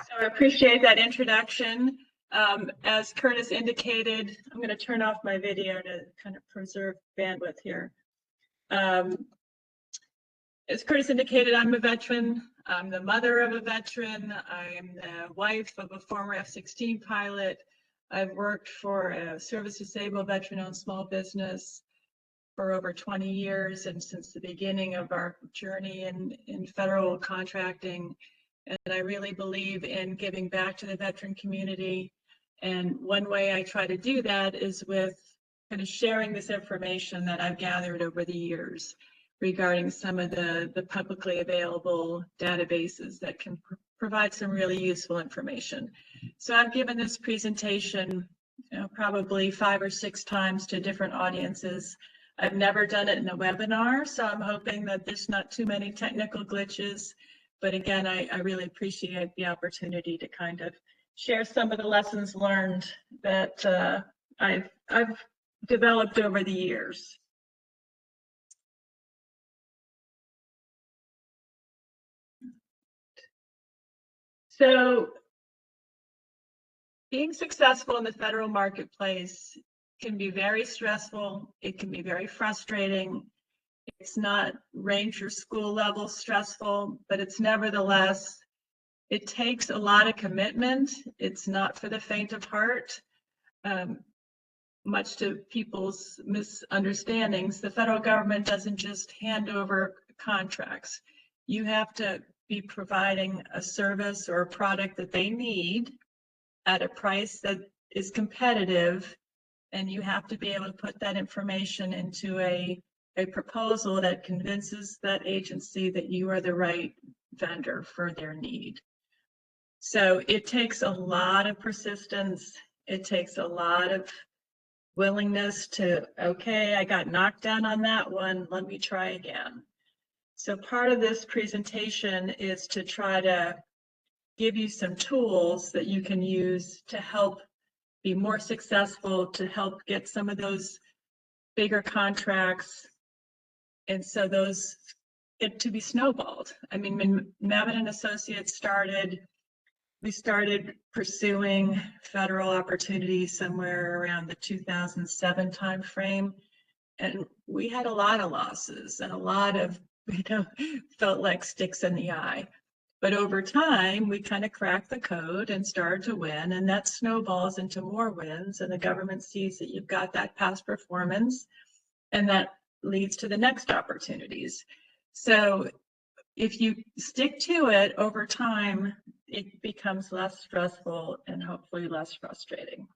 So I appreciate that introduction. As Curtis indicated, I'm going to turn off my video to kind of preserve bandwidth here. As Curtis indicated, I'm a veteran. I'm the mother of a veteran. I'm the wife of a former F-16 pilot. I've worked for a service-disabled veteran-owned small business for over 20 years, and since the beginning of our journey in federal contracting. And I really believe in giving back to the veteran community. And one way I try to do that is with kind of sharing this information that I've gathered over the years regarding some of the publicly available databases that can provide some really useful information. So I've given this presentation, probably 5 or 6 times to different audiences. I've never done it in a webinar, so I'm hoping that there's not too many technical glitches. But again, I really appreciate the opportunity to kind of share some of the lessons learned that I've developed over the years. So being successful in the federal marketplace can be very stressful. It can be very frustrating. It's not ranger school level stressful, but it's nevertheless, it takes a lot of commitment. It's not for the faint of heart. Much to people's misunderstandings, the federal government doesn't just hand over contracts. You have to be providing a service or a product that they need at a price that is competitive, and you have to be able to put that information into a proposal that convinces that agency that you are the right vendor for their need. So it takes a lot of persistence. It takes a lot of willingness to, okay, I got knocked down on that one, let me try again. So part of this presentation is to try to give you some tools that you can use to help be more successful, to help get some of those bigger contracts, and so those get to be snowballed. I mean, when Mabbett Associates started, we started pursuing federal opportunities somewhere around the 2007 timeframe, and we had a lot of losses and a lot of, felt like sticks in the eye. But over time, we kind of cracked the code and started to win, and that snowballs into more wins, and the government sees that you've got that past performance, and that leads to the next opportunities. So if you stick to it over time, it becomes less stressful and hopefully less frustrating.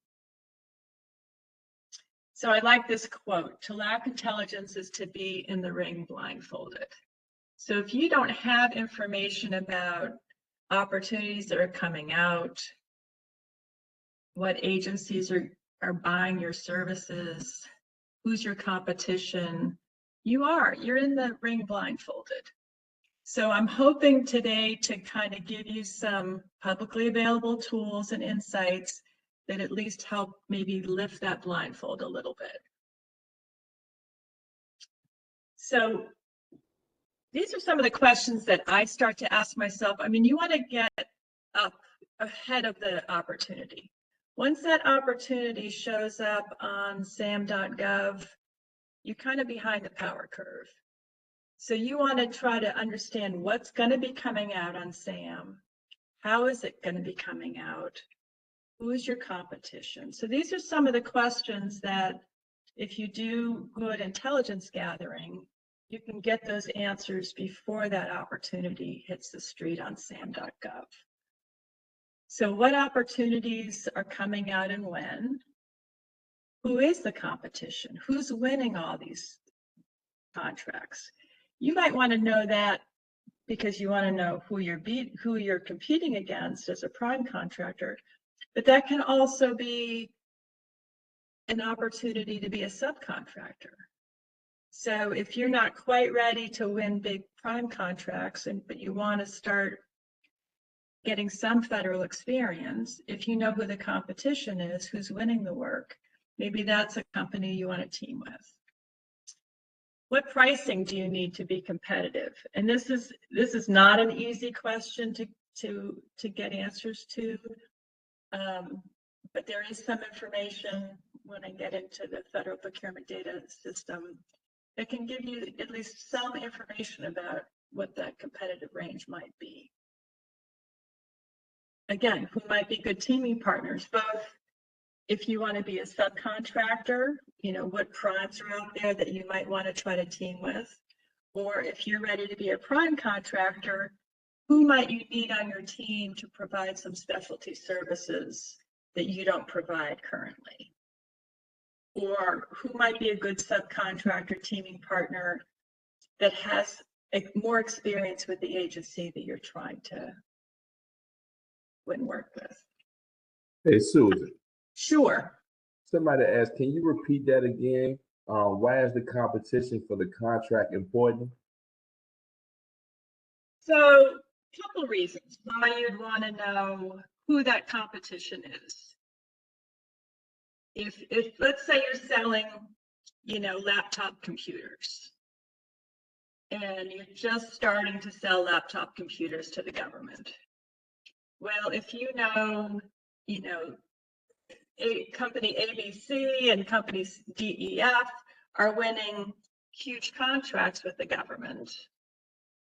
So I like this quote: to lack intelligence is to be in the ring blindfolded. So if you don't have information about opportunities that are coming out, what agencies are buying your services, who's your competition, you're in the ring blindfolded. So I'm hoping today to kind of give you some publicly available tools and insights that at least help maybe lift that blindfold a little bit. So these are some of the questions that I start to ask myself. I mean, you want to get up ahead of the opportunity. Once that opportunity shows up on sam.gov, you're kind of behind the power curve. So you want to try to understand what's going to be coming out on SAM. How is it going to be coming out? Who is your competition? So these are some of the questions that if you do good intelligence gathering, you can get those answers before that opportunity hits the street on sam.gov. So what opportunities are coming out and when? Who is the competition? Who's winning all these contracts? You might want to know that because you want to know who you're competing against as a prime contractor, but that can also be an opportunity to be a subcontractor. So if you're not quite ready to win big prime contracts, but you want to start getting some federal experience, if you know who the competition is, who's winning the work, maybe that's a company you want to team with. What pricing do you need to be competitive? And this is not an easy question to get answers to. But there is some information when I get into the Federal Procurement Data System that can give you at least some information about what that competitive range might be. Again, who might be good teaming partners, both if you want to be a subcontractor, you know, what primes are out there that you might want to try to team with, or if you're ready to be a prime contractor, who might you need on your team to provide some specialty services that you don't provide currently? Or who might be a good subcontractor teaming partner that has more experience with the agency that you're trying to win work with? Hey, Susan. Sure. Somebody asked, can you repeat that again? Why is the competition for the contract important? So, a couple reasons why you'd want to know who that competition is. If let's say you're selling, you know, laptop computers, and you're just starting to sell laptop computers to the government. Well, if you know, company ABC and companies DEF are winning huge contracts with the government,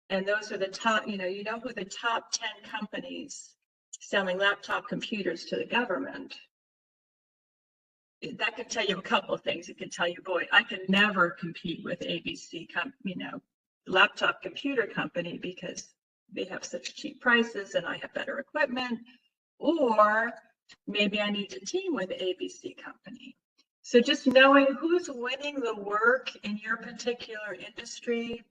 and those are the top, you know who the top 10 companies selling laptop computers to the government, that can tell you a couple of things. It can tell you, boy, I can never compete with ABC, laptop computer company because they have such cheap prices and I have better equipment. Or maybe I need to team with ABC company. So just knowing who's winning the work in your particular industry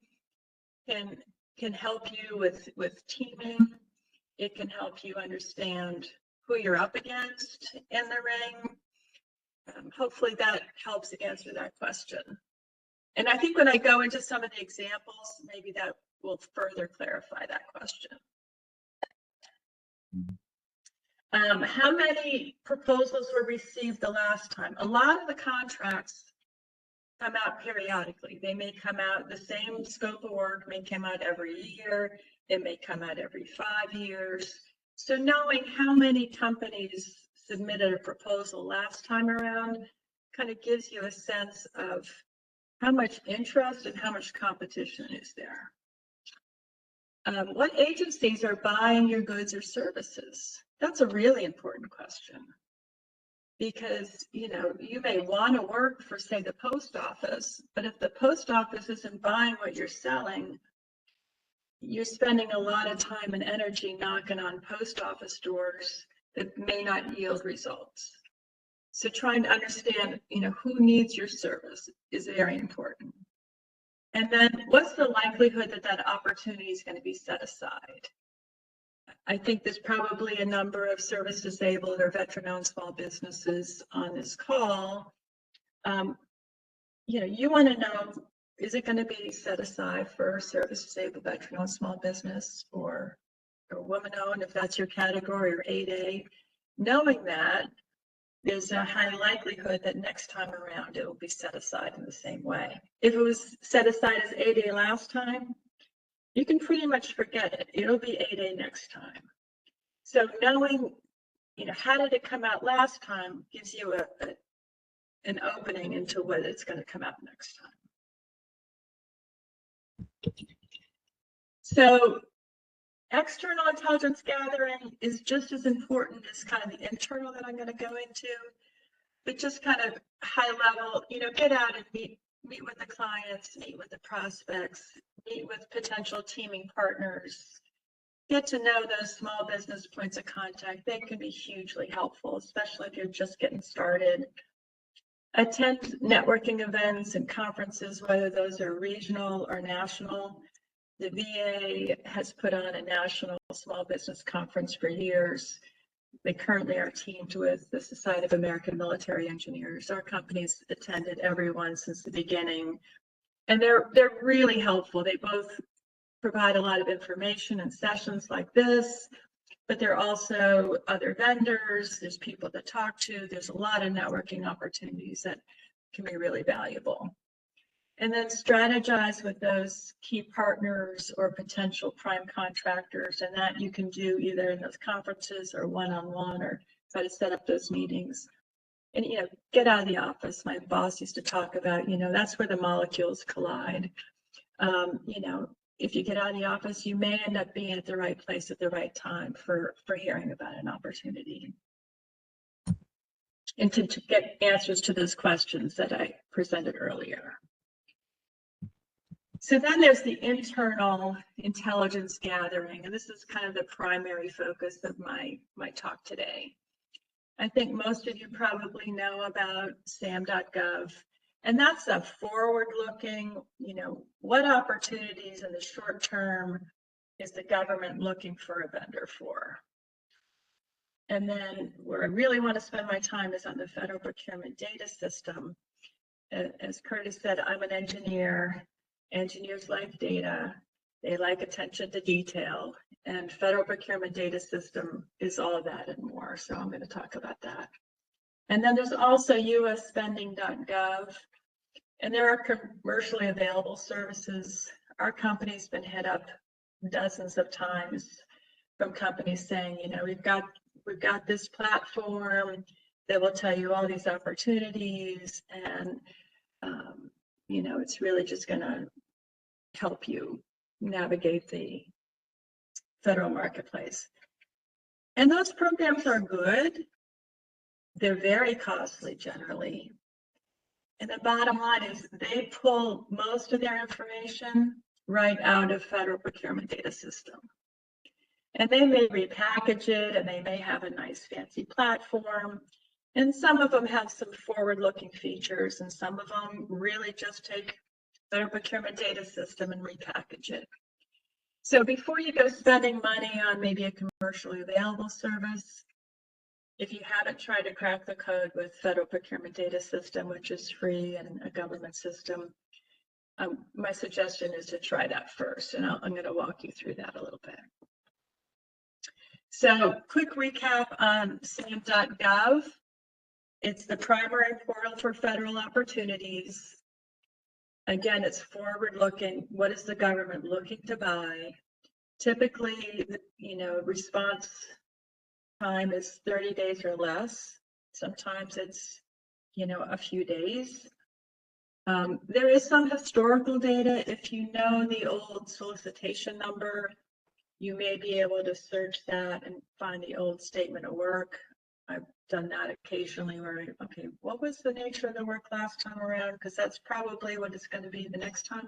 can help you with teaming. It can help you understand who you're up against in the ring. Hopefully that helps answer that question. And I think when I go into some of the examples, maybe that will further clarify that question. How many proposals were received the last time? A lot of the contracts come out periodically. They may come out, the same scope of work may come out every year. It may come out every 5 years. So knowing how many companies submitted a proposal last time around kind of gives you a sense of how much interest and how much competition is there. What agencies are buying your goods or services? That's a really important question, because you may want to work for, say, the post office, but if the post office isn't buying what you're selling, you're spending a lot of time and energy knocking on post office doors that may not yield results. So trying to understand, who needs your service is very important. And then what's the likelihood that that opportunity is going to be set aside? I think there's probably a number of service disabled or veteran-owned small businesses on this call. You want to know, is it going to be set aside for service disabled veteran-owned small business or woman-owned, if that's your category, or 8A? Knowing that, there's a high likelihood that next time around it will be set aside in the same way. If it was set aside as 8A last time, you can pretty much forget it. It'll be 8A next time. So knowing, how did it come out last time gives you an opening into what it's going to come out next time. So external intelligence gathering is just as important as kind of the internal that I'm going to go into, but just kind of high level, get out and meet with the clients, meet with the prospects, meet with potential teaming partners, get to know those small business points of contact. They can be hugely helpful, especially if you're just getting started. Attend networking events and conferences, whether those are regional or national. The VA has put on a national small business conference for years. They currently are teamed with the Society of American Military Engineers. Our company's attended every one since the beginning, and they're really helpful. They both provide a lot of information and sessions like this, but there are also other vendors. There's people to talk to. There's a lot of networking opportunities that can be really valuable. and then strategize with those key partners or potential prime contractors. And that you can do either in those conferences or one-on-one, or try to set up those meetings. And, get out of the office. My boss used to talk about, that's where the molecules collide. If you get out of the office, you may end up being at the right place at the right time for hearing about an opportunity. And to get answers to those questions that I presented earlier. So then there's the internal intelligence gathering, and this is kind of the primary focus of my talk today. I think most of you probably know about SAM.gov, and that's a forward-looking, what opportunities in the short term is the government looking for a vendor for? And then where I really want to spend my time is on the Federal Procurement Data System. As Curtis said, I'm an engineer. Engineers like data. They like attention to detail. And Federal Procurement Data System is all of that and more. So I'm going to talk about that. And then there's also usspending.gov. And there are commercially available services. Our company's been hit up dozens of times from companies saying, we've got this platform that will tell you all these opportunities, and it's really just going to help you navigate the federal marketplace. And those programs are good. They're very costly generally. And the bottom line is they pull most of their information right out of Federal Procurement Data System. And they may repackage it, and they may have a nice fancy platform. And some of them have some forward-looking features, and some of them really just take Federal Procurement Data System and repackage it. So before you go spending money on maybe a commercially available service, if you haven't tried to crack the code with Federal Procurement Data System, which is free and a government system, my suggestion is to try that first, and I'm going to walk you through that a little bit. So quick recap on SAM.gov. It's the primary portal for federal opportunities. Again, it's forward-looking. What is the government looking to buy? Typically, response time is 30 days or less. Sometimes it's, a few days. There is some historical data. If you know the old solicitation number, you may be able to search that and find the old statement of work. I've done that occasionally where, okay, what was the nature of the work last time around? Because that's probably what it's going to be the next time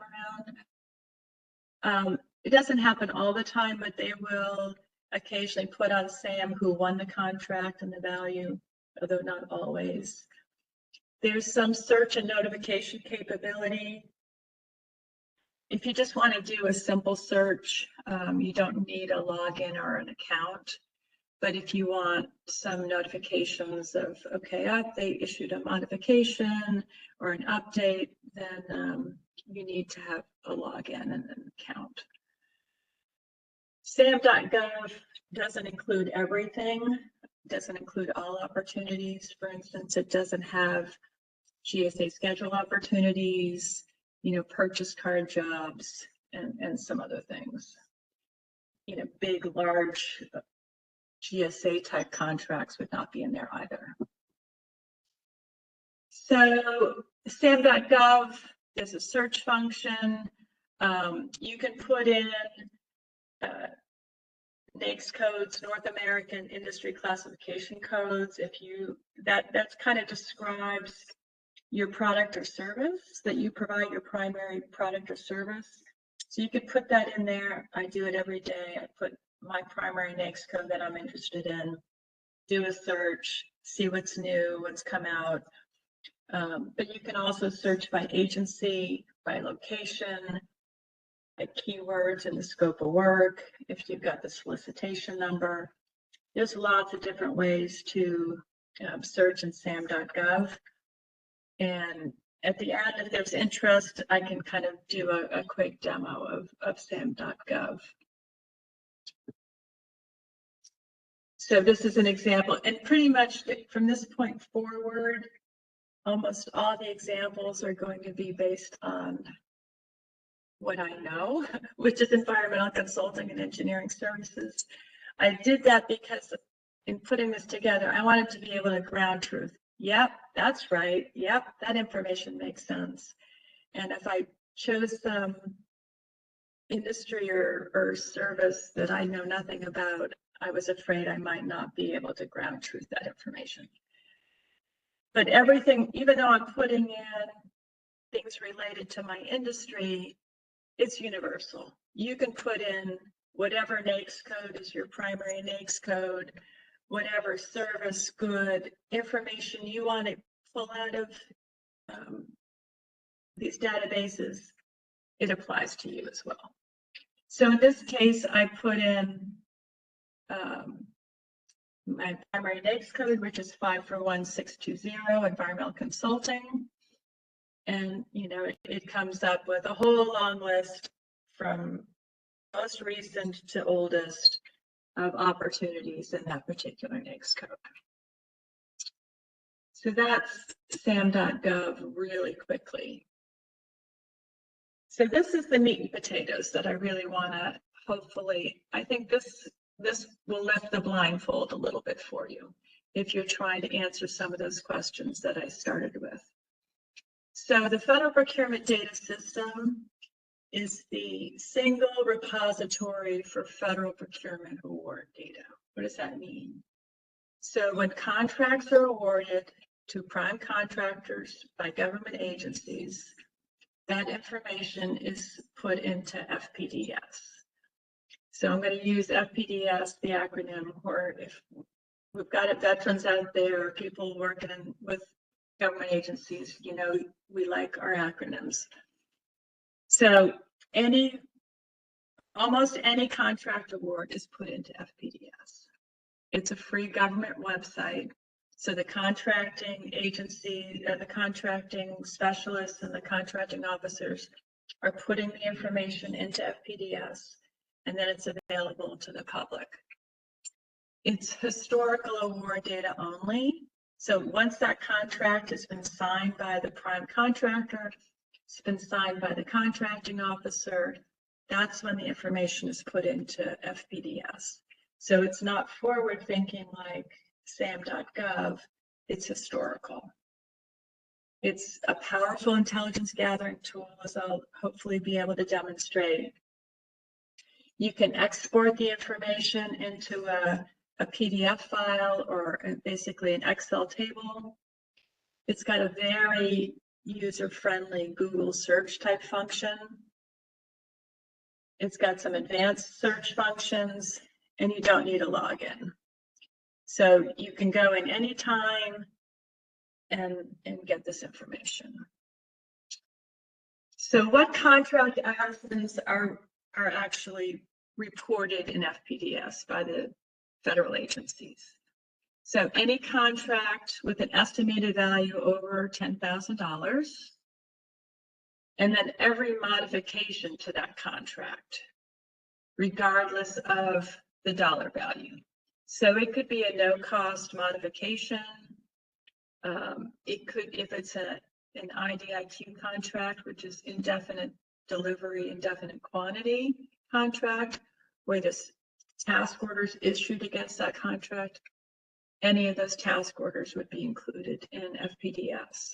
around. It doesn't happen all the time, but they will occasionally put on SAM who won the contract and the value, although not always. There's some search and notification capability. If you just want to do a simple search, you don't need a login or an account. But if you want some notifications of, okay, they issued a modification or an update, then you need to have a login and an account. SAM.gov doesn't include everything, doesn't include all opportunities. For instance, it doesn't have GSA schedule opportunities, purchase card jobs, and some other things. Big, large GSA type contracts would not be in there either. So SAM.gov, there's a search function. You can put in NAICS codes, North American Industry Classification Codes. That kind of describes your product or service that you provide, your primary product or service. So you could put that in there. I do it every day. I put my primary NAICS code that I'm interested in, do a search, see what's new, what's come out. But you can also search by agency, by location, by keywords in the scope of work, if you've got the solicitation number. There's lots of different ways to search in SAM.gov. And at the end, if there's interest, I can kind of do a quick demo of SAM.gov. So this is an example, and pretty much from this point forward, almost all the examples are going to be based on what I know, which is environmental consulting and engineering services. I did that because in putting this together, I wanted to be able to ground truth. Yep, that's right. Yep, that information makes sense. And if I chose some industry or service that I know nothing about, I was afraid I might not be able to ground truth that information. But everything, even though I'm putting in things related to my industry, it's universal. You can put in whatever NAICS code is your primary NAICS code, whatever service, good, information you want to pull out of these databases, it applies to you as well. So in this case, I put in my primary NAICS code, which is 541620, environmental consulting. And, you know, it comes up with a whole long list from most recent to oldest of opportunities in that particular NAICS code. So that's sam.gov really quickly. So this is the meat and potatoes that I really want to hopefully, I think this will lift the blindfold a little bit for you if you're trying to answer some of those questions that I started with. So the Federal Procurement Data System is the single repository for federal procurement award data. What does that mean? So when contracts are awarded to prime contractors by government agencies, that information is put into FPDS. So I'm going to use FPDS, the acronym, or if we've got veterans out there, people working with government agencies, you know, we like our acronyms. So almost any contract award is put into FPDS. It's a free government website. So the contracting agency, the contracting specialists and the contracting officers are putting the information into FPDS, and then it's available to the public. It's historical award data only. So once that contract has been signed by the prime contractor, it's been signed by the contracting officer, that's when the information is put into FPDS. So it's not forward thinking like sam.gov, it's historical. It's a powerful intelligence gathering tool, as I'll hopefully be able to demonstrate. You can export the information into a PDF file or basically an Excel table. It's got a very user-friendly Google search type function. It's got some advanced search functions, and you don't need a login. So you can go in anytime and get this information. So what contract actions are actually reported in FPDS by the federal agencies? So any contract with an estimated value over $10,000, and then every modification to that contract, regardless of the dollar value. So it could be a no-cost modification. It could, if it's an IDIQ contract, which is indefinite delivery, indefinite quantity contract, where this task orders issued against that contract, any of those task orders would be included in FPDS.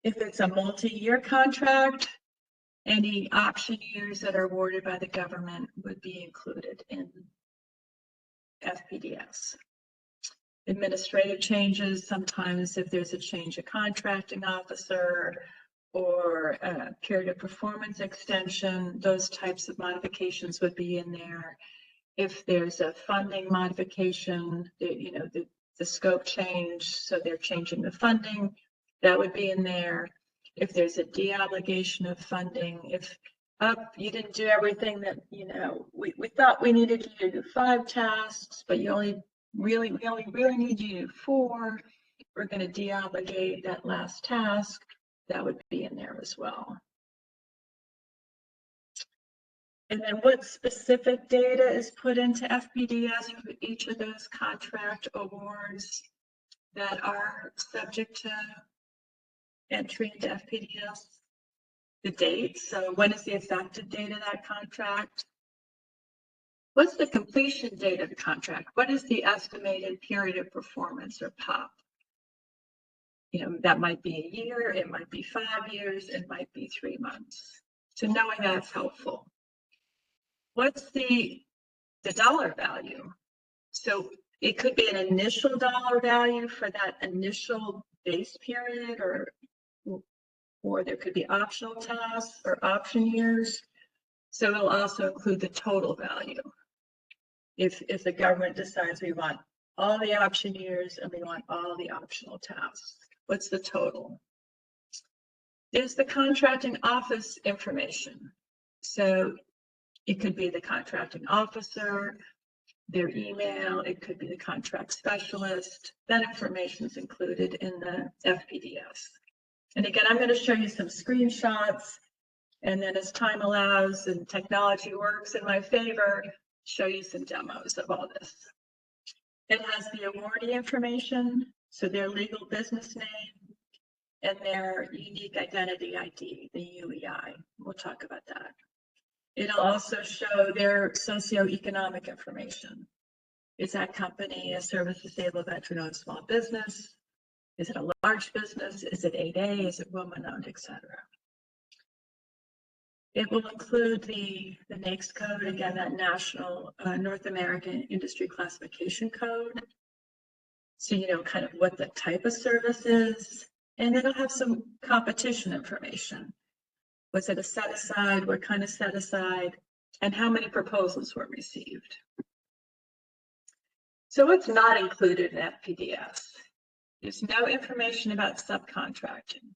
If it's a multi-year contract, any option years that are awarded by the government would be included in FPDS. Administrative changes, sometimes if there's a change of contracting officer or a period of performance extension, those types of modifications would be in there. If there's a funding modification, you know, the scope change, so they're changing the funding, that would be in there. If there's a de-obligation of funding, if you didn't do everything that, you know, we thought we needed you to do 5 tasks, but we only really need you to do 4, we're going to de-obligate that last task, that would be in there as well. And then what specific data is put into FPDS for each of those contract awards? that are subject to entry into FPDS, the date, so when is the effective date of that contract? What's the completion date of the contract? What is the estimated period of performance or POP? You know, that might be a year, it might be 5 years, it might be 3 months. So knowing that's helpful. What's the dollar value? So it could be an initial dollar value for that initial base period, or there could be optional tasks or option years. So it'll also include the total value. If the government decides we want all the option years and we want all the optional tasks, what's the total? There's the contracting office information. So it could be the contracting officer, their email, it could be the contract specialist. That information is included in the FPDS. And again, I'm going to show you some screenshots, and then as time allows and technology works in my favor, show you some demos of all this. It has the awardee information, so their legal business name and their unique identity ID, the UEI. We'll talk about that. It'll also show their socioeconomic information. Is that company a service-disabled veteran-owned small business? Is it a large business? Is it 8A? Is it woman-owned, etc.? It will include the NAICS code, again, that National North American Industry Classification Code. So you know kind of what the type of service is, and it'll have some competition information. Was it a set-aside? What kind of set-aside? And how many proposals were received? So what's not included in FPDS? There's no information about subcontracting.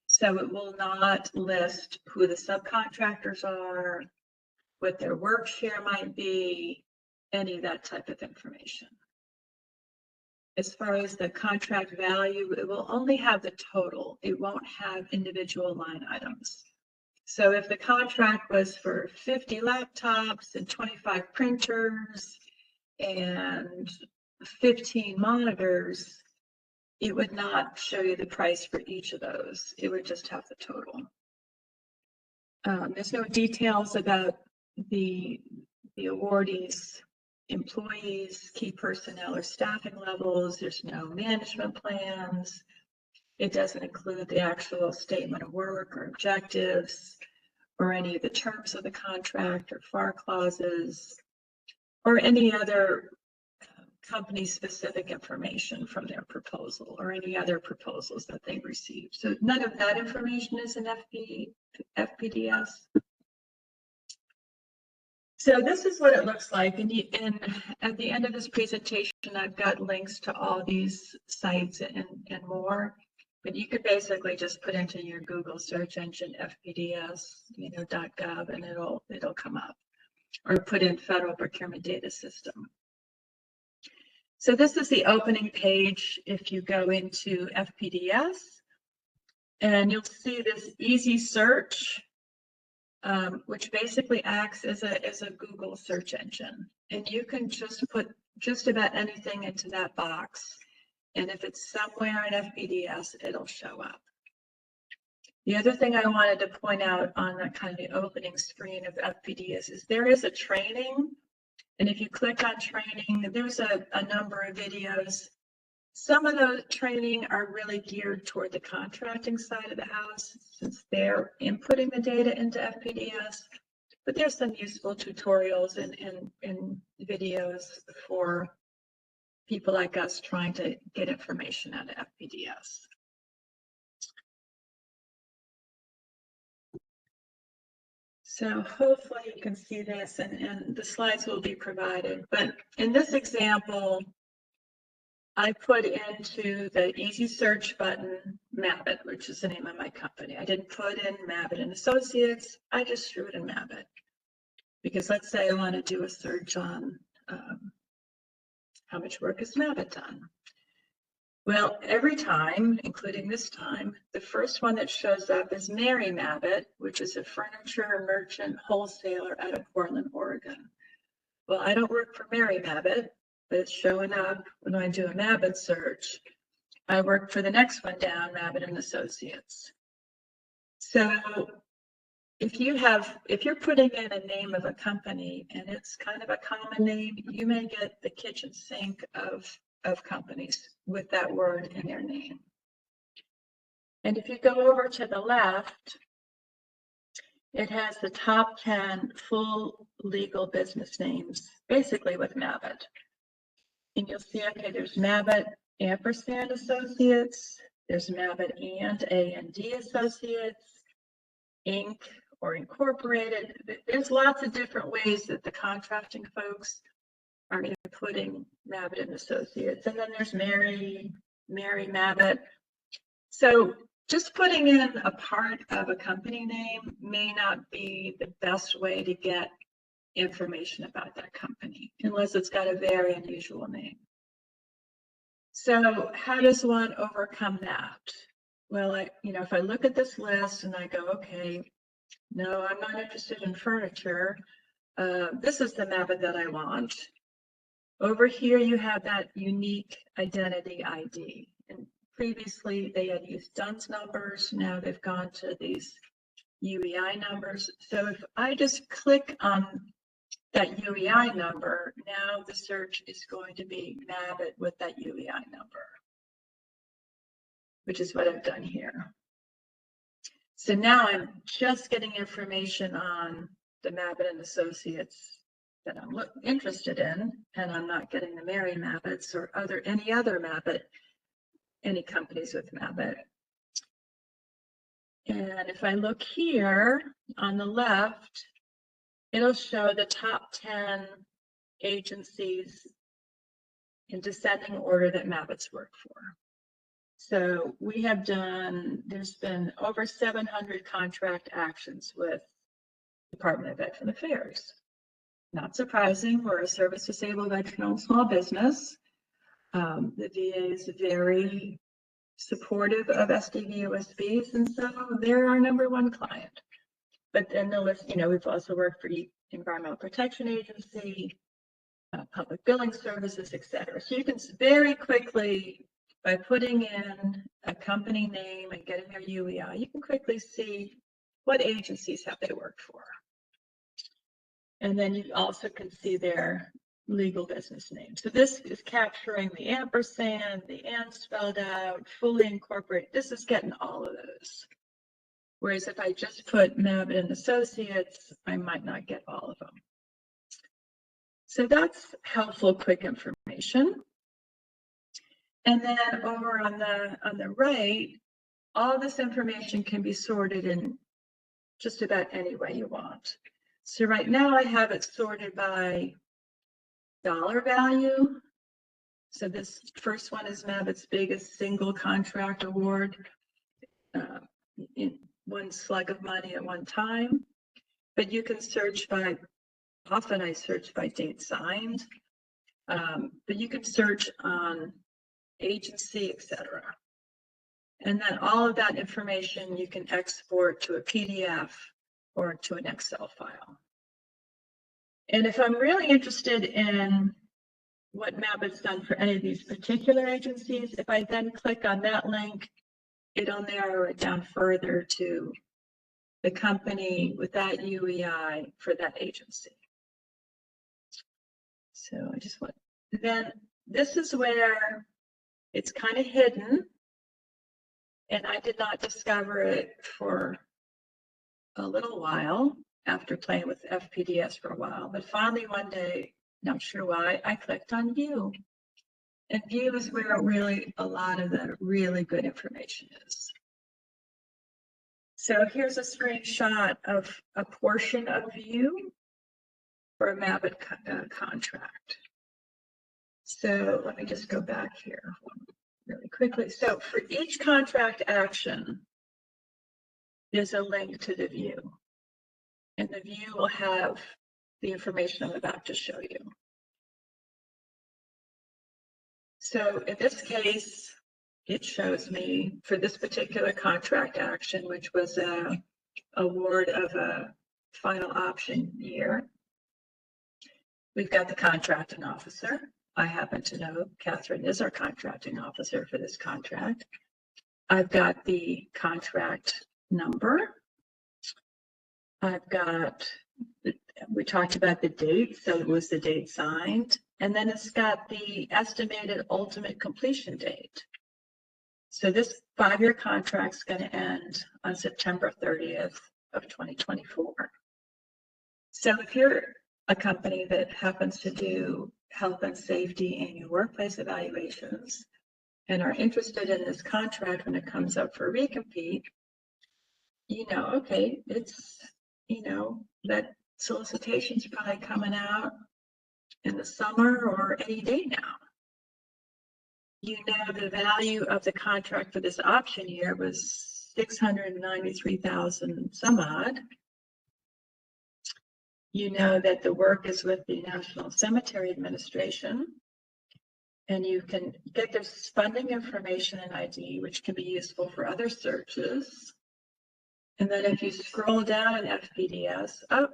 So it will not list who the subcontractors are, what their work share might be, any of that type of information. As far as the contract value, it will only have the total. It won't have individual line items. So if the contract was for 50 laptops and 25 printers and 15 monitors, it would not show you the price for each of those. It would just have the total. There's no details about the awardees' employees, key personnel, or staffing levels. There's no management plans. It doesn't include the actual statement of work or objectives, or any of the terms of the contract or FAR clauses, or any other company-specific information from their proposal or any other proposals that they've received. So none of that information is in FPDS. So this is what it looks like. And at the end of this presentation, I've got links to all these sites and more. But you could basically just put into your Google search engine FPDS, you know, .gov, and it'll come up. Or put in Federal Procurement Data System. So this is the opening page if you go into FPDS, and you'll see this easy search, which basically acts as a Google search engine. And you can just put just about anything into that box. And if it's somewhere in FPDS, it'll show up. The other thing I wanted to point out on the kind of the opening screen of FPDS is there is a training. And if you click on training, there's a number of videos. Some of those training are really geared toward the contracting side of the house, since they're inputting the data into FPDS. But there's some useful tutorials and videos for people like us trying to get information out of FPDS. So hopefully you can see this, and the slides will be provided. But in this example, I put into the easy search button Mabbett, which is the name of my company. I didn't put in Mabbett Associates. I just threw it in Mabbett. Because let's say I want to do a search on how much work has Mabbett done. Well, every time, including this time, the first one that shows up is Mary Mabbett, which is a furniture merchant wholesaler out of Portland, Oregon. Well, I don't work for Mary Mabbett, but it's showing up when I do a Mabbett search. I work for the next one down, Mabbett Associates. So if you're putting in a name of a company and it's kind of a common name, you may get the kitchen sink of companies with that word in their name. And if you go over to the left, it has the top 10 full legal business names, basically with Mabbett. And you'll see, okay, there's Mabbett ampersand Associates, there's Mabbett and A&D Associates, Inc. or Incorporated. There's lots of different ways that the contracting folks are inputting Mabbett Associates. And then there's Mary Mabbett. So just putting in a part of a company name may not be the best way to get information about that company, unless it's got a very unusual name. So how does one overcome that? Well, if I look at this list and I go, okay, no, I'm not interested in furniture. This is the Mabbett that I want. Over here, you have that unique identity ID. And previously, they had used DUNS numbers. Now they've gone to these UEI numbers. So if I just click on that UEI number, now the search is going to be Mabbett with that UEI number, which is what I've done here. So now I'm just getting information on the Mabbett Associates that I'm interested in, and I'm not getting the Mary Mabbetts or any other Mabbett, any companies with Mabbett. And if I look here on the left, it'll show the top 10 agencies in descending order that Mabbetts work for. So we have there's been over 700 contract actions with Department of Veteran Affairs. Not surprising, we're a service-disabled veteran-owned small business. The VA is very supportive of SDBU USBs, and so they're our #1 client. But then the list, we've also worked for Environmental Protection Agency, Public Billing Services, etc. So you can very quickly, by putting in a company name and getting their UEI, you can quickly see what agencies have they worked for. And then you also can see their legal business name. So this is capturing the ampersand, the and spelled out, fully incorporated. This is getting all of those. Whereas if I just put Mabbett Associates, I might not get all of them. So that's helpful, quick information. And then over on the right, all this information can be sorted in just about any way you want. So right now I have it sorted by dollar value. So this first one is Mabbett's biggest single contract award in one slug of money at one time. But you can search by, often I search by date signed, but you can search on agency, etc. And then all of that information you can export to a PDF or to an Excel file. And if I'm really interested in what Mabbett's done for any of these particular agencies, if I then click on that link, it'll narrow it down further to the company with that UEI for that agency. So I just want, then this is where it's kind of hidden, and I did not discover it for a little while after playing with FPDS for a while, but finally one day, not sure why, I clicked on View. And View is where really a lot of the really good information is. So here's a screenshot of a portion of View for a Mabbett contract. So let me just go back here really quickly. So for each contract action, there's a link to the View. And the View will have the information I'm about to show you. So in this case, it shows me for this particular contract action, which was a award of a final option year. We've got the contracting officer. I happen to know Catherine is our contracting officer for this contract. I've got the contract number. I've got, we talked about the date, so it was the date signed, and then it's got the estimated ultimate completion date. So this 5-year contract is going to end on September 30th of 2024. So if you're a company that happens to do health and safety annual workplace evaluations and are interested in this contract when it comes up for recompete, you know, okay, it's, you know, that solicitation's probably coming out in the summer or any day now. You know, the value of the contract for this option year was $693,000 some odd. You know that the work is with the National Cemetery Administration, and you can get their funding information and ID, which can be useful for other searches. And then if you scroll down in FPDS, oh,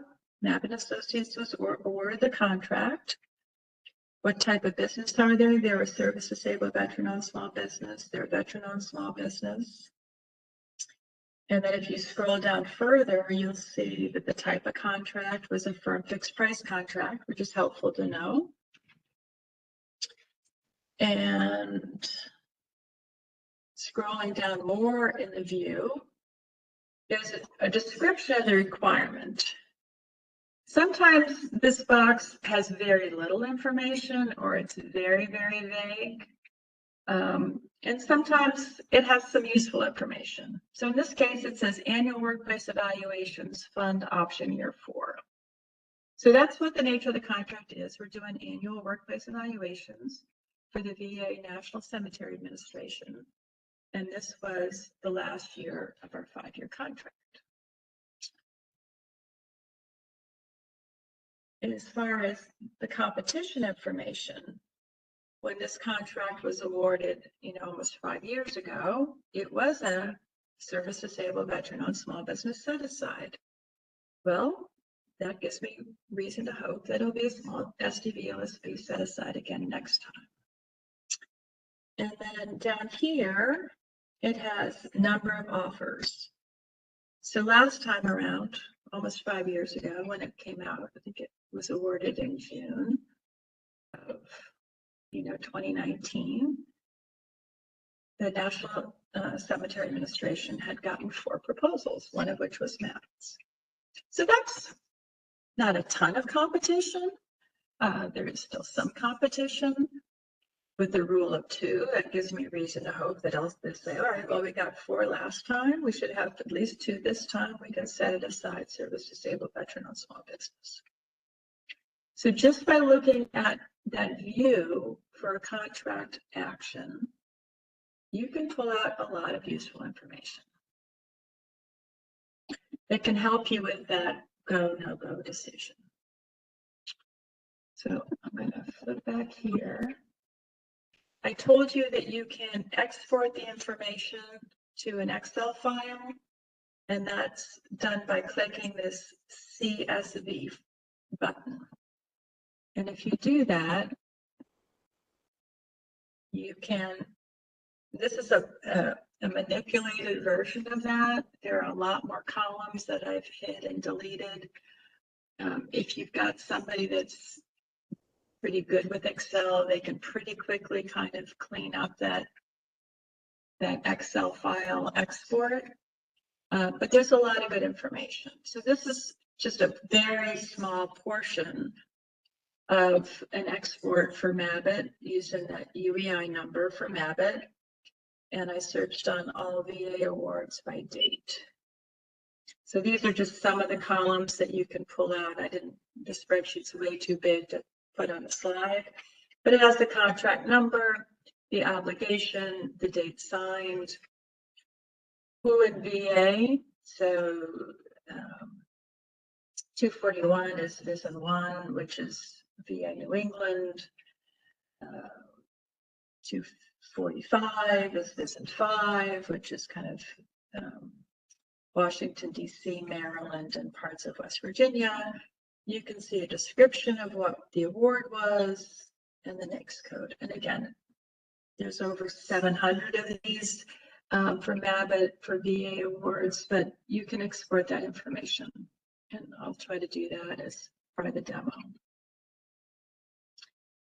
Mabbett Associates was awarded the contract. What type of business are they? They're a service disabled veteran-owned small business. They're a veteran-owned small business. And then if you scroll down further, you'll see that the type of contract was a firm fixed price contract, which is helpful to know. And scrolling down more in the view, there's a description of the requirement. Sometimes this box has very little information, or it's very, very vague. And sometimes it has some useful information. So in this case, it says annual workplace evaluations fund option year 4. So that's what the nature of the contract is. We're doing annual workplace evaluations for the VA National Cemetery Administration. And this was the last year of our 5-year contract. And as far as the competition information, when this contract was awarded, you know, almost 5 years ago, it was a service disabled veteran-owned small business set aside. Well, that gives me reason to hope that it'll be a small SDBU set aside again next time. And then down here, it has number of offers. So last time around, almost 5 years ago, when it came out, I think it was awarded in June of 2019, the National Cemetery Administration had gotten 4 proposals, one of which was Mabbett. So that's not a ton of competition. There is still some competition. With the rule of 2, that gives me reason to hope that I'll say, all right, well, we got 4 last time. We should have at least 2 this time. We can set it aside, service disabled veteran-owned small business. So just by looking at that view for a contract action, you can pull out a lot of useful information that can help you with that go, no-go decision. So I'm going to flip back here. I told you that you can export the information to an Excel file, and that's done by clicking this CSV button. And if you do that, you can, this is a manipulated version of that. There are a lot more columns that I've hid and deleted. If you've got somebody that's pretty good with Excel, they can pretty quickly kind of clean up that Excel file export. But there's a lot of good information. So this is just a very small portion of an export for Mabbett using that UEI number for Mabbett. And I searched on all VA awards by date. So these are just some of the columns that you can pull out. The spreadsheet's way too big to put on the slide, but it has the contract number, the obligation, the date signed, who in VA. So 241 is VISN 1, which is VA New England. 245 is VISN 5, which is kind of Washington, D.C., Maryland, and parts of West Virginia. You can see a description of what the award was, and the NAICS code. And again, there's over 700 of these for Mabbett for VA awards, but you can export that information. And I'll try to do that as part of the demo.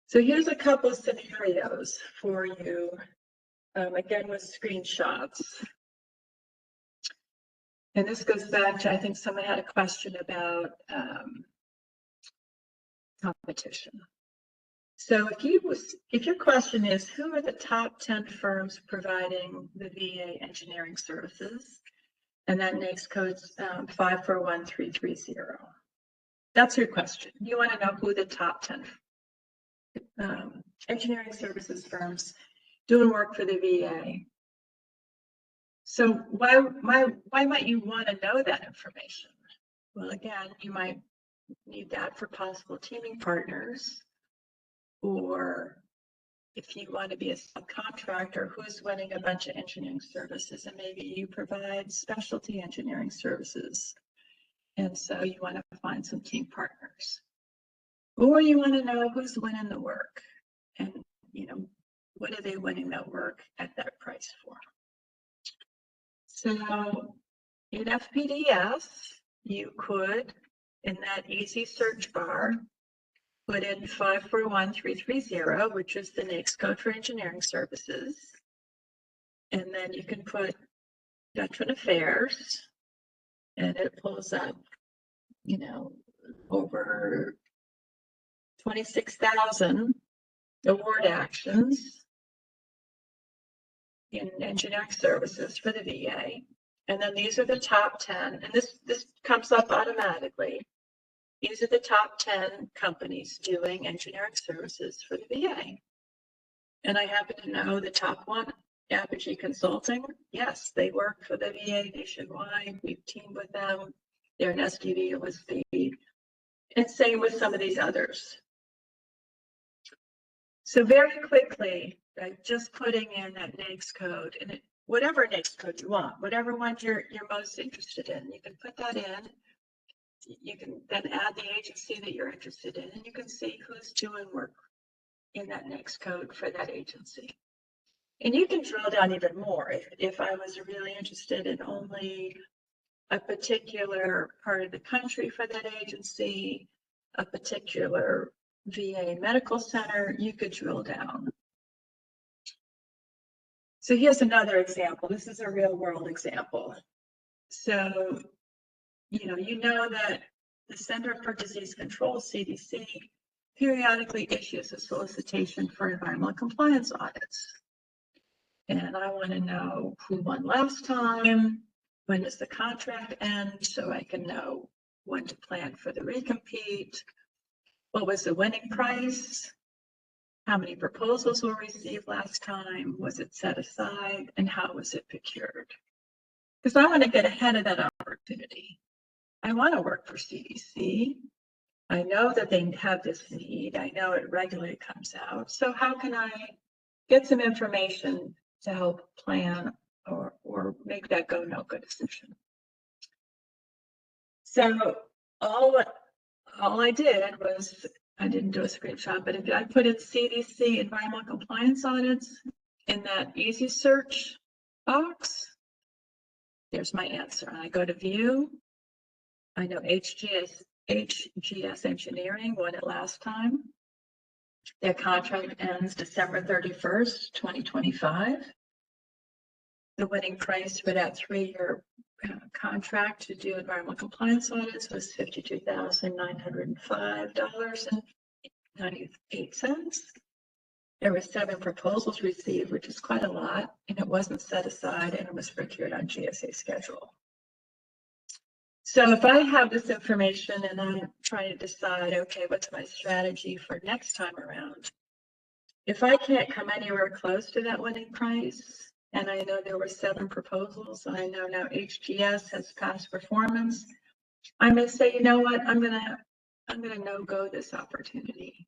So here's a couple scenarios for you, again with screenshots. And this goes back to, I think someone had a question about competition. So if your question is, who are the top 10 firms providing the VA engineering services? And that NAICS code's 541330. That's your question. You want to know who the top 10 engineering services firms doing work for the VA. So why might you want to know that information? Well, again, you might need that for possible teaming partners, or if you want to be a subcontractor who's winning a bunch of engineering services, and maybe you provide specialty engineering services, and so you want to find some team partners. Or you want to know who's winning the work, and what are they winning that work at that price for? So in FPDS, you could, in that easy search bar, put in 541330, which is the NAICS code for engineering services. And then you can put Veteran Affairs, and it pulls up, over 26,000 award actions in engineering services for the VA. And then these are the top 10, and this comes up automatically. These are the top 10 companies doing engineering services for the VA. And I happen to know the top one, Apogee Consulting. Yes, they work for the VA nationwide. We've teamed with them. They're an OSDBU. And same with some of these others. So very quickly, right, just putting in that NAICS code, and whatever NAICS code you want, whatever one you're most interested in, you can put that in. You can then add the agency that you're interested in, and you can see who's doing work in that NAICS code for that agency. And you can drill down even more. If I was really interested in only a particular part of the country for that agency, a particular VA medical center, you could drill down. So here's another example. This is a real world example. So, you know that the Center for Disease Control, CDC, periodically issues a solicitation for environmental compliance audits. And I want to know who won last time, when does the contract end, so I can know when to plan for the recompete, what was the winning price, how many proposals were received last time, was it set aside, and how was it procured? Because I want to get ahead of that opportunity. I want to work for CDC. I know that they have this need. I know it regularly comes out. So how can I get some information to help plan or make that go no go decision? So all I did was, I didn't do a screenshot, but if I put in CDC environmental compliance audits in that easy search box, there's my answer. And I go to view. I know HGS Engineering won it last time. Their contract ends December 31st, 2025. The winning price for that 3-year contract to do environmental compliance audits was $52,905.98. There were 7 proposals received, which is quite a lot, and it wasn't set aside, and it was procured on GSA schedule. So if I have this information and I'm trying to decide, okay, what's my strategy for next time around? If I can't come anywhere close to that winning price, and I know there were 7 proposals, and I know now HGS has past performance, I may say, you know what, I'm gonna no-go this opportunity.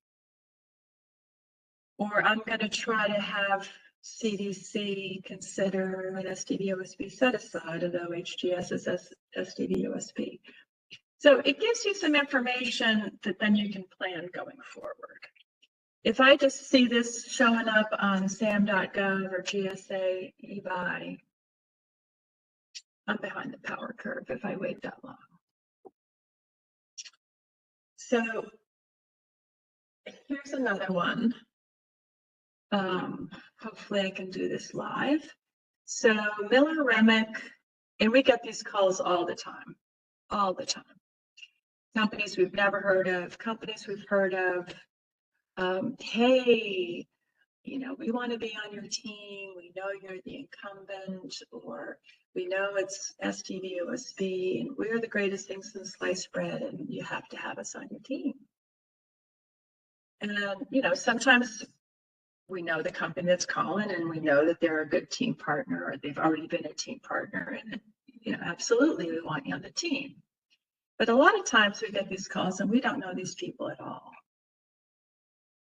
Or I'm gonna try to have CDC consider an SDBUSB set aside, although HGS is SDBUSB. So it gives you some information that then you can plan going forward. if I just see this showing up on sam.gov or GSA eBuy, I'm behind the power curve if I wait that long. So here's another one. Hopefully I can do this live. So Miller Remick, and we get these calls all the time. Companies we've never heard of, companies we've heard of. Hey, you know, we want to be on your team. We know you're the incumbent, or we know it's STD, OSB, and we're the greatest things in sliced bread, and you have to have us on your team. And, you know, sometimes we know the company that's calling and we know that they're a good team partner, or they've already been a team partner, and, you know, absolutely we want you on the team. But a lot of times we get these calls and we don't know these people at all.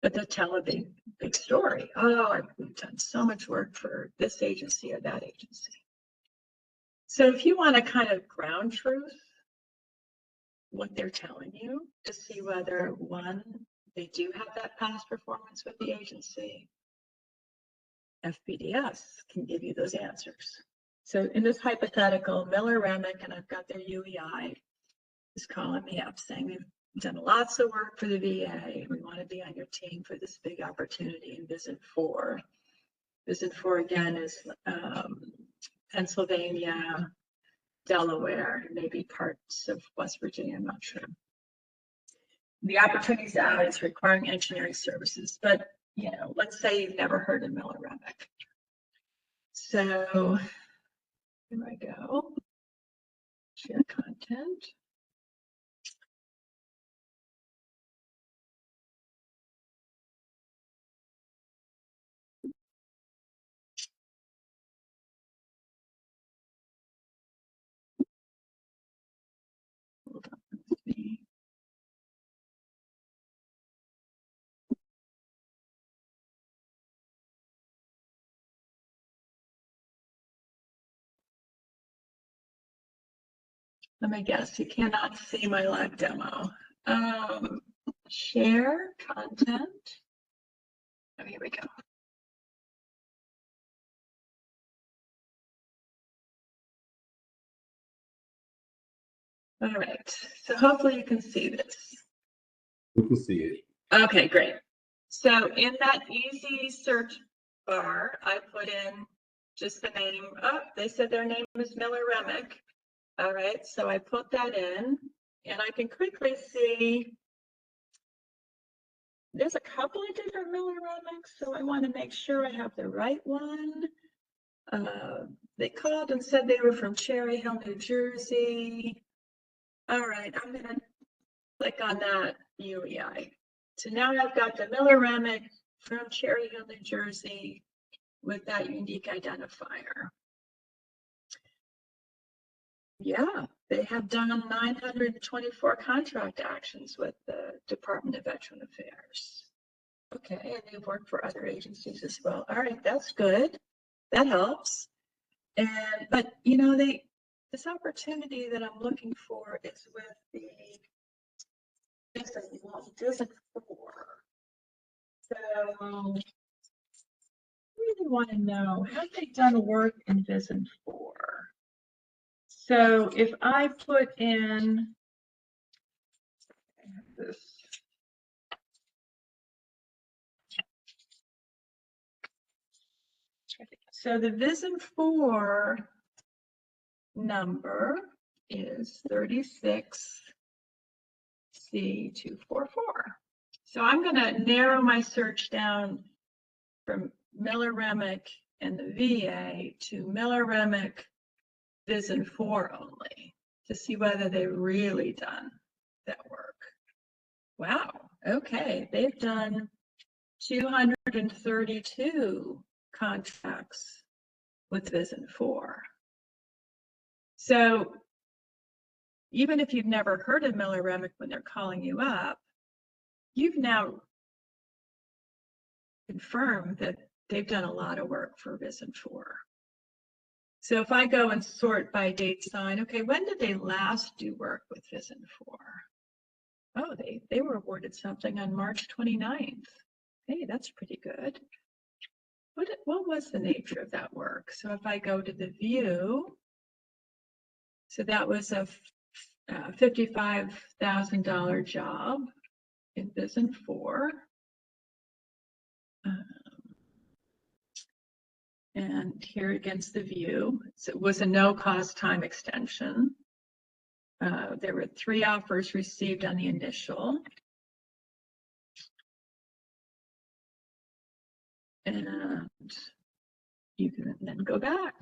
But they'll tell a big story. Oh, we've done so much work for this agency or that agency. So if you want to kind of ground truth what they're telling you to see whether, one, they do have that past performance with the agency, FPDS can give you those answers. So in this hypothetical, Miller Remick, and I've got their UEI, is calling me up saying we've done lots of work for the VA. We want to be on your team for this big opportunity in Visit 4. Visit 4 again is Pennsylvania, Delaware, maybe parts of West Virginia, I'm not sure. The opportunity's out, it's requiring engineering services, but you know, let's say you've never heard of Miller Remick. So here I go, share content. Hold on with me. Let me guess, you cannot see my live demo. Share content. Oh, here we go. All right, so hopefully you can see this. We can see it. Okay, great. So in that easy search bar, I put in just the name. Oh, they said their name is Miller Remick. All right, so I put that in, and I can quickly see there's a couple of different Miller Remicks, so I want to make sure I have the right one. They called and said they were from Cherry Hill, New Jersey. All right, I'm going to click on that UEI. So now I've got the Miller Remick from Cherry Hill, New Jersey with that unique identifier. Yeah, they have done 924 contract actions with the Department of Veteran Affairs. Okay, and they've worked for other agencies as well. All right, that's good. That helps. And but you know, this opportunity that I'm looking for is with the Visit 4. So I really want to know, have they done work in Visit 4? So if I put in this, so the Visit 4 number is 36C244. So I'm going to narrow my search down from Miller Remick and the VA to Miller Remick Visit 4 only to see whether they've really done that work. Wow, okay, they've done 232 contracts with Visit 4. So even if you've never heard of Miller Remick when they're calling you up, you've now confirmed that they've done a lot of work for Visit 4. So if I go and sort by date sign, okay, when did they last do work with Visit 4? Oh, they were awarded something on March 29th. hey, that's pretty good. What was the nature of that work? So if I go to the view, so that was a $55,000 job in Vision 4. And here against the view, so it was a no-cost time extension. There were 3 offers received on the initial. And you can then go back.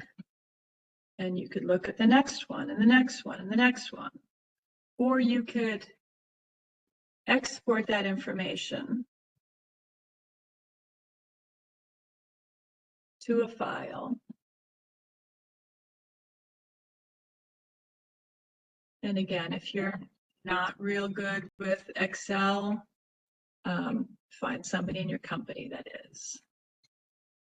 And you could look at the next one and the next one and the next one. Or you could export that information to a file. And again, if you're not real good with Excel, find somebody in your company that is.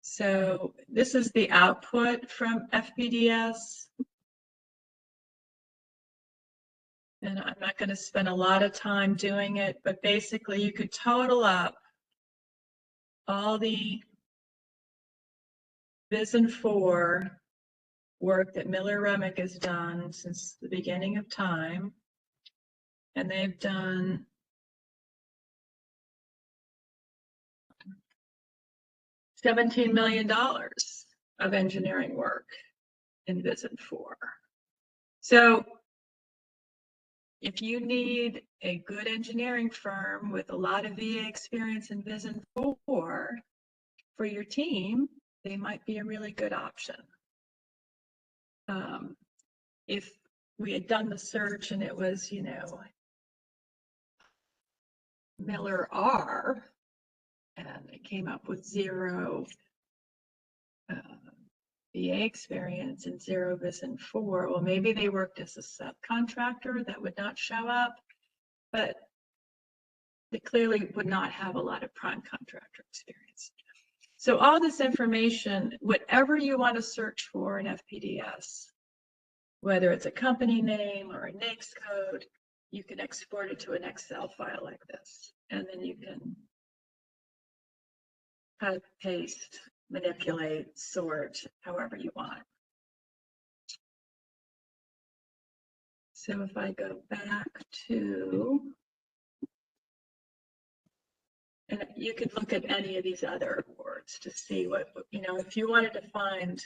So this is the output from FPDS. And I'm not going to spend a lot of time doing it, but basically you could total up all the Vision 4 work that Miller Remick has done since the beginning of time. And they've done $17 million of engineering work in Vision 4. So if you need a good engineering firm with a lot of VA experience in Vision 4 for your team, they might be a really good option. If we had done the search and it was, you know, Miller R, and it came up with 0 VA experience and 0 Vision 4, well, maybe they worked as a subcontractor, that would not show up, but they clearly would not have a lot of prime contractor experience. So all this information, whatever you want to search for in FPDS, whether it's a company name or a NAICS code, you can export it to an Excel file like this. And then you can cut, paste, manipulate, sort, however you want. So if I go back to, and you could look at any of these other awards to see what, you know, if you wanted to find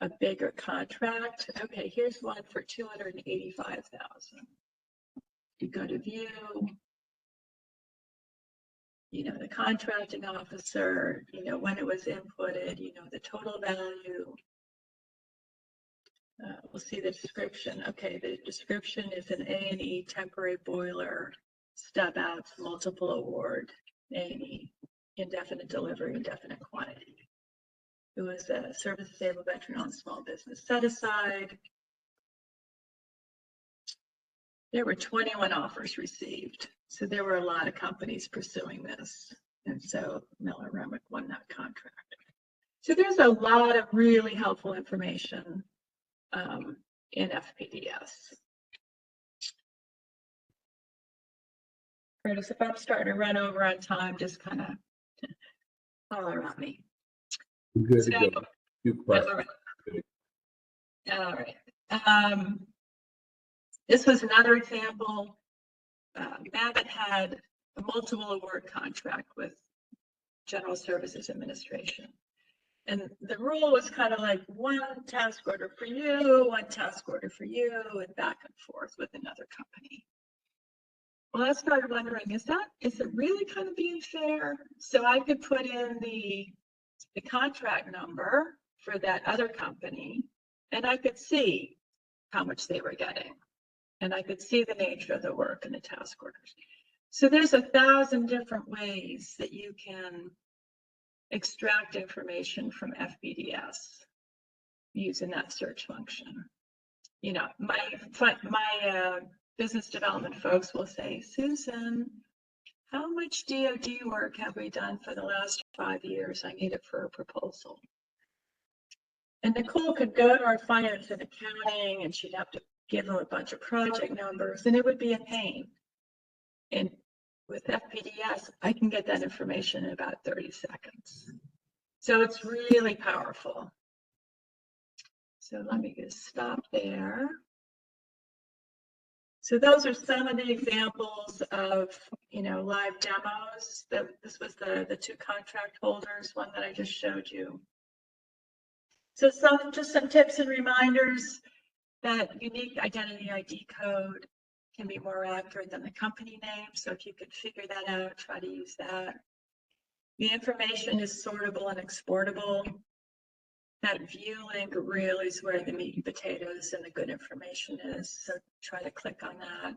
a bigger contract, okay, here's one for $285,000. You go to view, you know, the contracting officer, you know, when it was inputted, you know, the total value. We'll see the description. Okay, the description is an A&E temporary boiler, stub outs, multiple award, A&E, indefinite delivery, indefinite quantity. It was a service disabled veteran on small business set aside. There were 21 offers received. So there were a lot of companies pursuing this. And so Miller Remick won that contract. So there's a lot of really helpful information in FPDS. Curtis, if I'm starting to run over on time, just kind of holler at me. Good to go. Good question. All right. This was another example. Mabbett had a multiple award contract with General Services Administration. And the rule was kind of like one task order for you, one task order for you, and back and forth with another company. Well, I started wondering, is it really kind of being fair? So I could put in the contract number for that other company, and I could see how much they were getting. And I could see the nature of the work and the task orders. So there's 1,000 different ways that you can extract information from FPDS using that search function. You know, my business development folks will say, Susan, how much DoD work have we done for the last 5 years? I need it for a proposal. And Nicole could go to our finance and accounting, and she'd have to give them a bunch of project numbers, and it would be a pain. And with FPDS, I can get that information in about 30 seconds. So it's really powerful. So let me just stop there. So those are some of the examples of, live demos. This was the two contract holders, one that I just showed you. So just some tips and reminders that unique identity ID code can be more accurate than the company name. So if you could figure that out, try to use that. The information is sortable and exportable. That view link really is where the meat and potatoes and the good information is. So try to click on that.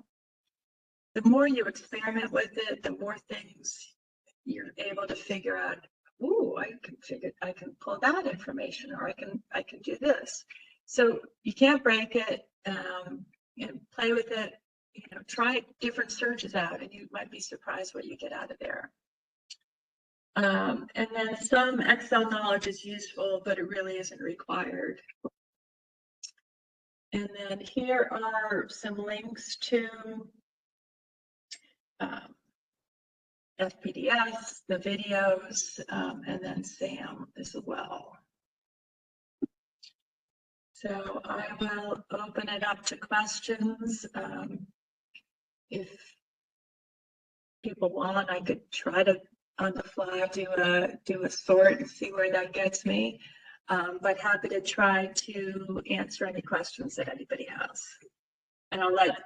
The more you experiment with it, the more things you're able to figure out. Ooh, I can pull that information, or I can do this. So you can't break it. And play with it. Try different searches out, and you might be surprised what you get out of there. And then some Excel knowledge is useful, but it really isn't required. And then here are some links to FPDS, the videos, and then SAM as well. So I will open it up to questions. If people want, I could try to on the fly do a sort and see where that gets me. But happy to try to answer any questions that anybody has. And I'll let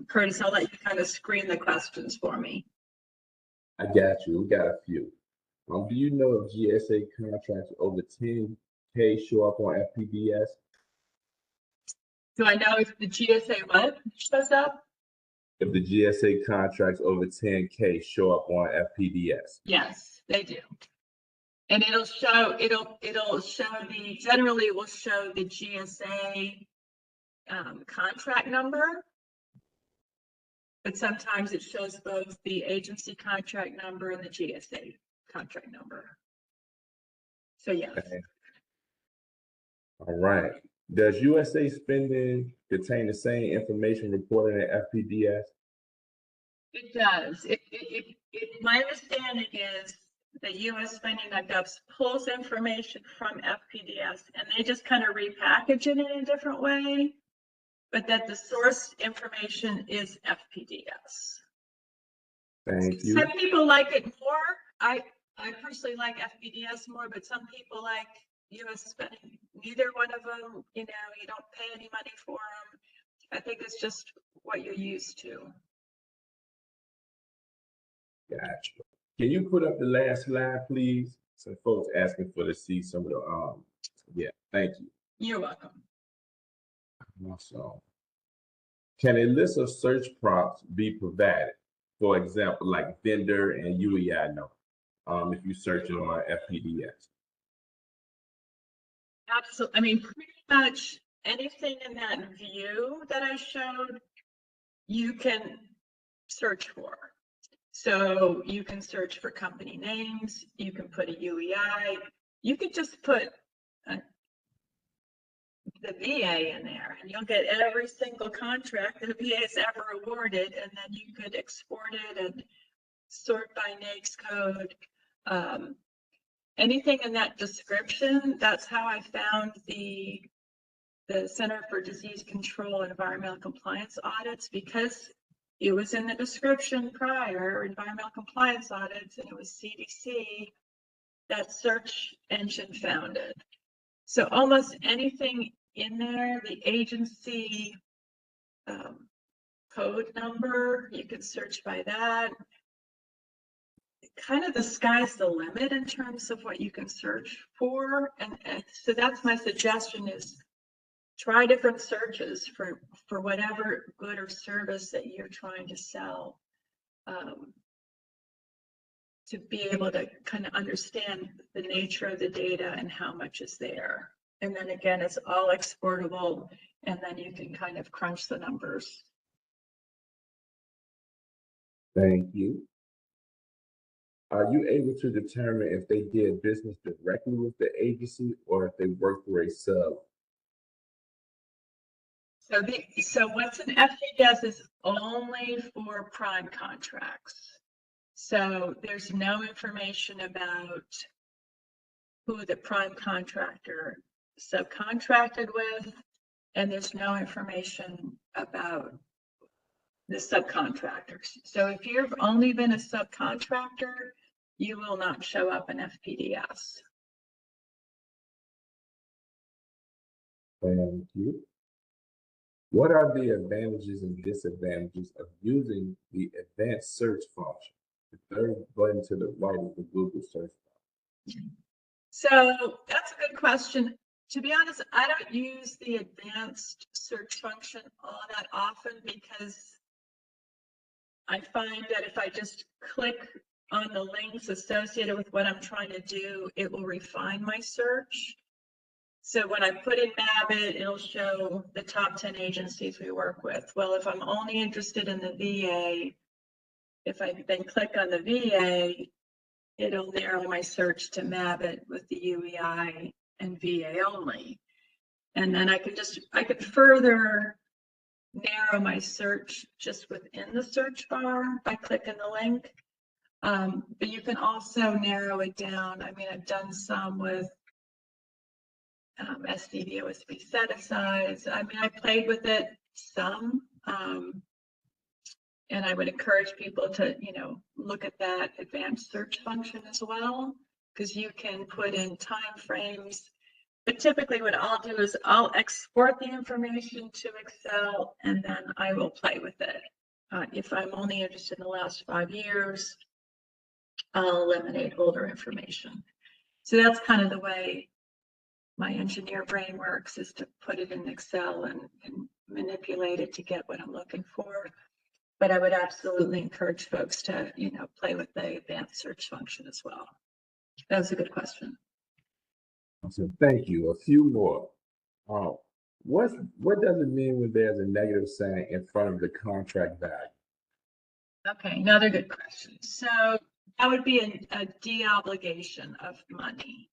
Curtis, I'll let you kind of screen the questions for me. I got you. We got a few. Do you know if GSA contracts over 10K show up on FPDS? Do I know if the GSA what shows up? If the GSA contracts over 10K show up on FPDS? Yes, they do. And it'll show generally it will show the GSA contract number, but sometimes it shows both the agency contract number and the GSA contract number. So yes. Okay. All right. Does USA spending contain the same information reported in FPDS? It does. My understanding is that US spending.gov pulls information from FPDS and they just kind of repackage it in a different way, but that the source information is FPDS. Thank you. Some people like it more. I personally like FPDS more, but some people like US spending. Neither one of them, you don't pay any money for them. I think it's just what you're used to. Gotcha. Can you put up the last slide, please? Some folks asking for to see some of the yeah, thank you. You're welcome. So, can a list of search prompts be provided? For example, like vendor and UEI number, if you search it on FPDS. Absolutely. I mean, pretty much anything in that view that I showed, you can search for. So you can search for company names, you can put a UEI, you could just put the VA in there and you'll get every single contract that a VA has ever awarded, and then you could export it and sort by NAICS code. Anything in that description, that's how I found the Center for Disease Control and Environmental Compliance audits, because it was in the description prior, environmental compliance audits, and it was CDC, that search engine found it. So almost anything in there, the agency code number, you can search by that. Kind of the sky's the limit in terms of what you can search for. And so that's my suggestion, is try different searches for whatever good or service that you're trying to sell, to be able to kind of understand the nature of the data and how much is there. And then again, it's all exportable, and then you can kind of crunch the numbers. Thank you. Are you able to determine if they did business directly with the agency or if they worked through a sub? So what's in FPDS is only for prime contracts. So there's no information about who the prime contractor subcontracted with, and there's no information about the subcontractors. So if you've only been a subcontractor, you will not show up in FPDS. Thank you. What are the advantages and disadvantages of using the advanced search function? The third button to the right is the Google search function. So that's a good question. To be honest, I don't use the advanced search function all that often because I find that if I just click on the links associated with what I'm trying to do, it will refine my search. So when I put in Mabbett, it'll show the top 10 agencies we work with. Well, if I'm only interested in the VA, if I then click on the VA, it'll narrow my search to Mabbett with the UEI and VA only. And then I could further narrow my search just within the search bar by clicking the link. But you can also narrow it down. I mean, I've done some with SDB, OSDBU set-asides. I mean, I played with it some, and I would encourage people to, look at that advanced search function as well, because you can put in time frames. But typically what I'll do is I'll export the information to Excel and then I will play with it. If I'm only interested in the last 5 years, I'll eliminate older information. So that's kind of the way my engineer brain works, is to put it in Excel and manipulate it to get what I'm looking for. But I would absolutely encourage folks to, play with the advanced search function as well. That was a good question. Awesome. Thank you. A few more. What does it mean when there's a negative sign in front of the contract value? Okay, another good question. So that would be a de-obligation of money.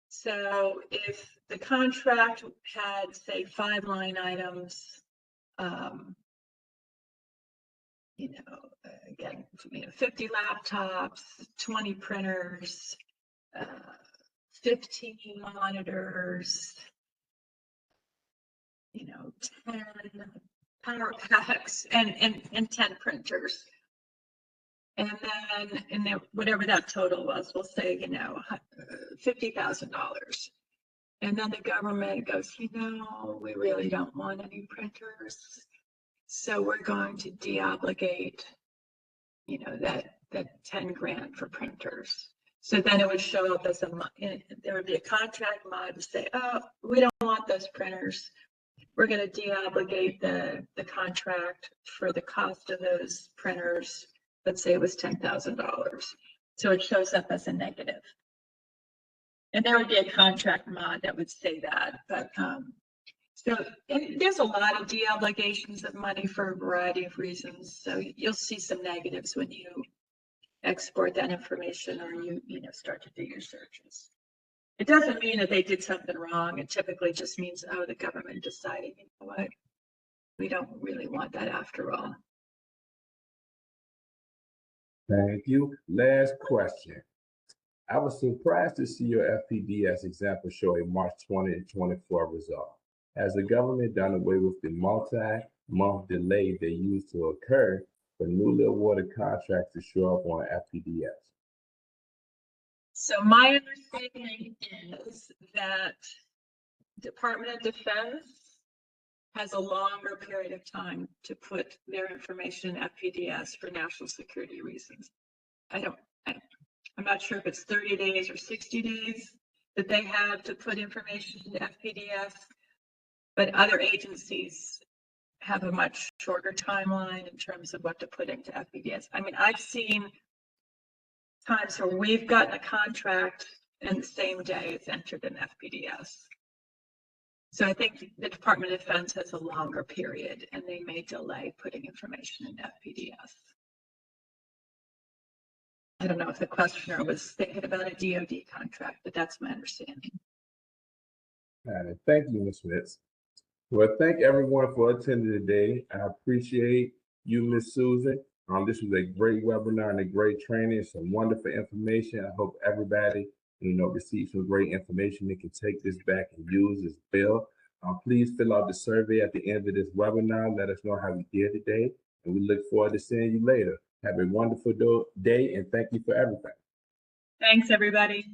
So if the contract had, say, 5 line items, again, 50 laptops, 20 printers, 15 monitors, 10 power packs, and 10 printers. And then, whatever that total was, we'll say, $50,000. And then the government goes, we really don't want any printers. So we're going to de-obligate, that 10 grand for printers. So then it would show up as there would be a contract mod to say, oh, we don't want those printers. We're going to de-obligate the contract for the cost of those printers. Let's say it was $10,000. So it shows up as a negative. And there would be a contract mod that would say that. But there's a lot of de-obligations of money for a variety of reasons. So you'll see some negatives when you export that information or you start to do your searches. It doesn't mean that they did something wrong. It typically just means, oh, the government decided, what, we don't really want that after all. Thank you. Last question. I was surprised to see your FPDS example show a March 2024 result. Has the government done away with the multi-month delay they used to occur for newly awarded contracts to show up on FPDS? So my understanding is that Department of Defense has a longer period of time to put their information in FPDS for national security reasons. I'm not sure if it's 30 days or 60 days that they have to put information into FPDS, but other agencies have a much shorter timeline in terms of what to put into FPDS. I mean, I've seen times where we've gotten a contract and the same day it's entered in FPDS. So I think the Department of Defense has a longer period and they may delay putting information in FPDS. I don't know if the questioner was thinking about a DoD contract, but that's my understanding. Thank you, Ms. Smits. Well, thank everyone for attending today. I appreciate you, Ms. Susan. This was a great webinar and a great training, some wonderful information. I hope everybody, receives some great information and can take this back and use as well. Please fill out the survey at the end of this webinar. Let us know how you did today, and we look forward to seeing you later. Have a wonderful day, and thank you for everything. Thanks, everybody.